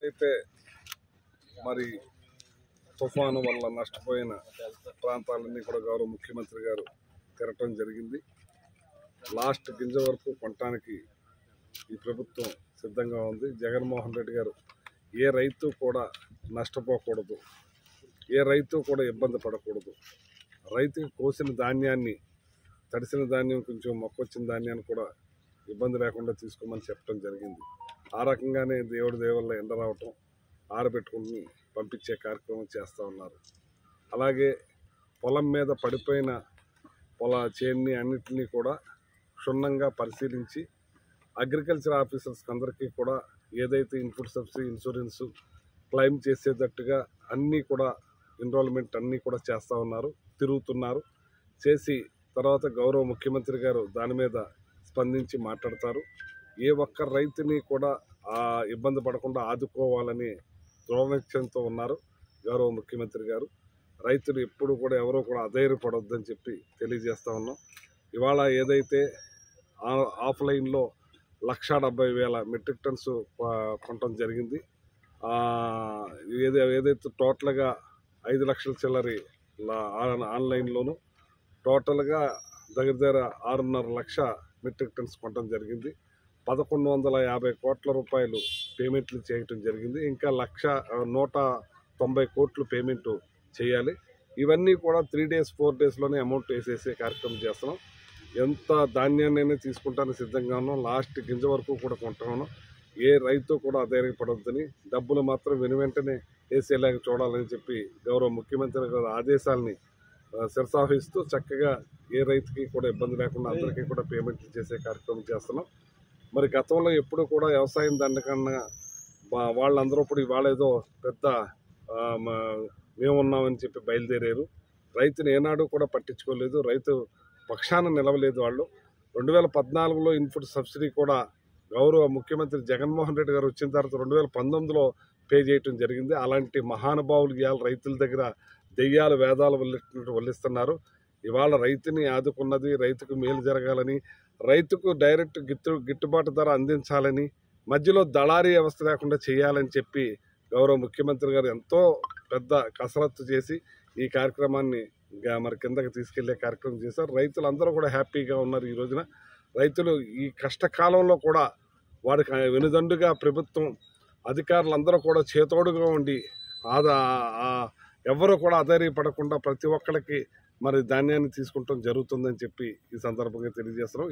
అయితే మరి తుఫాను వల్ల నష్టపోయిన ప్రాంతాలన్నీ కూడా గౌరవ ముఖ్యమంత్రి గారు తిరగటం జరిగింది. లాస్ట్ గింజ వరకు కొనటానికి ఈ ప్రభుత్వం సిద్ధంగా ఉంది. జగన్మోహన్ రెడ్డి గారు ఏ రైతు కూడా నష్టపోకూడదు, ఏ రైతు కూడా ఇబ్బంది పడకూడదు, రైతుకి కోసిన ధాన్యాన్ని, తడిసిన ధాన్యం, కొంచెం మొక్కొచ్చిన ధాన్యాన్ని కూడా ఇబ్బంది లేకుండా తీసుకోమని చెప్పడం జరిగింది. ఆ రకంగానే దేవుడి దేవల్ల ఎండ రావటం, ఆరబెట్టుకుని పంపించే కార్యక్రమం చేస్తూ ఉన్నారు. అలాగే పొలం మీద పడిపోయిన చేన్ని అన్నింటినీ కూడా క్షుణ్ణంగా పరిశీలించి అగ్రికల్చర్ ఆఫీసర్స్కి అందరికీ కూడా ఏదైతే ఇన్పుట్ సబ్సిడీ, ఇన్సూరెన్సు క్లెయిమ్ చేసేటట్టుగా అన్నీ కూడా ఎన్రోల్మెంట్ అన్నీ కూడా చేస్తూ ఉన్నారు, తిరుగుతున్నారు. చేసి తర్వాత గౌరవ ముఖ్యమంత్రి గారు దాని మీద స్పందించి మాట్లాడతారు. ఏ ఒక్క రైతుని కూడా ఇబ్బంది పడకుండా ఆదుకోవాలని దృఢనిశ్చయంతో ఉన్నారు గౌరవ ముఖ్యమంత్రి గారు. రైతులు ఎప్పుడు కూడా ఎవరో కూడా అధైర్యపడొద్దని చెప్పి తెలియజేస్తూ ఉన్నాం. ఇవాళ ఏదైతే ఆఫ్లైన్లో 1,70,000 మెట్రిక్ టన్స్ కొనటం జరిగింది. ఏదైతే టోటల్గా 5 లక్షల చిల్లరి ఆన్లైన్లోను, టోటల్గా దగ్గర 6.5 లక్ష మెట్రిక్ టన్స్ కొనటం జరిగింది. 1,150 కోట్ల రూపాయలు పేమెంట్లు చేయటం జరిగింది. ఇంకా 190 కోట్లు పేమెంటు చేయాలి. ఇవన్నీ కూడా 3 days 4 daysలోనే అమౌంట్ వేసేసే కార్యక్రమం చేస్తున్నాం. ఎంత ధాన్యాన్ని తీసుకుంటానికి సిద్ధంగా ఉన్నాం. లాస్ట్ గింజ వరకు కూడా కొంటున్నాం. ఏ రైతు కూడా అధైర్యపడొద్దని, డబ్బులు మాత్రం వెనువెంటనే వేసేలాగా చూడాలని చెప్పి గౌరవ ముఖ్యమంత్రి గారి ఆదేశాలని శిరసావహిస్తూ చక్కగా ఏ రైతుకి కూడా ఇబ్బంది లేకుండా అందరికీ కూడా పేమెంట్లు చేసే కార్యక్రమం చేస్తున్నాం. మరి గతంలో ఎప్పుడు కూడా వ్యవసాయం దండకన్నా వాళ్ళందరూ ఇప్పుడు ఇవాళ ఏదో పెద్ద మేమున్నామని చెప్పి బయలుదేరారు. రైతుని ఏనాడు కూడా పట్టించుకోలేదు, రైతు పక్షాన నిలవలేదు. వాళ్ళు 2014లో ఇన్పుట్ సబ్సిడీ కూడా గౌరవ ముఖ్యమంత్రి జగన్మోహన్ రెడ్డి గారు వచ్చిన తర్వాత 2019లో పే చేయటం జరిగింది. అలాంటి మహానుభావులు ఇవాళ రైతుల దగ్గర దెయ్యాలు వేదాలు వల్లిస్తున్నారు. ఇవాళ రైతుని ఆదుకున్నది, రైతుకు మేలు జరగాలని, రైతుకు డైరెక్ట్ గిట్టుబాటు ధర అందించాలని, మధ్యలో దళారీ వ్యవస్థ లేకుండా చేయాలని చెప్పి గౌరవ ముఖ్యమంత్రి గారు ఎంతో పెద్ద కసరత్తు చేసి ఈ కార్యక్రమాన్ని మరి కిందకి తీసుకెళ్లే కార్యక్రమం చేశారు. రైతులందరూ కూడా హ్యాపీగా ఉన్నారు. ఈ రోజున రైతులు ఈ కష్టకాలంలో కూడా వారికి వెనుదండుగా ప్రభుత్వం అధికారులందరూ కూడా చేతోడుగా ఉండి ఎవరు కూడా అధైర్యపడకుండా ప్రతి ఒక్కరికి మరి ధాన్యాన్ని తీసుకుంటాం జరుగుతుందని చెప్పి ఈ సందర్భంగా తెలియజేస్తున్నాం.